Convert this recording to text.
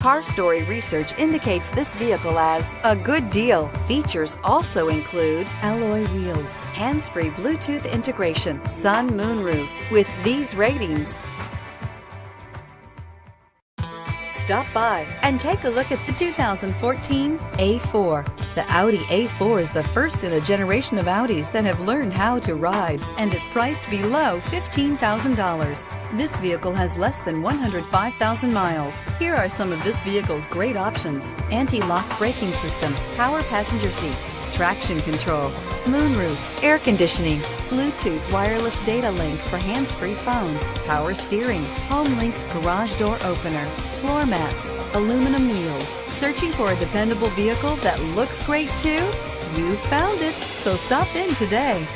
Car Story research indicates this vehicle as a good deal. Features also include alloy wheels, hands-free Bluetooth integration, sun moonroof. With these ratings, stop by and take a look at the 2014 A4. The Audi A4 is the first in a generation of Audis that have learned how to ride and is priced below $15,000. This vehicle has less than 105,000 miles. Here are some of this vehicle's great options: anti-lock braking system, power passenger seat, traction control, moonroof, air conditioning, Bluetooth wireless data link for hands-free phone, power steering, home link garage door opener, floor mats, aluminum wheels. Searching for a dependable vehicle that looks great too? You found it, so stop in today.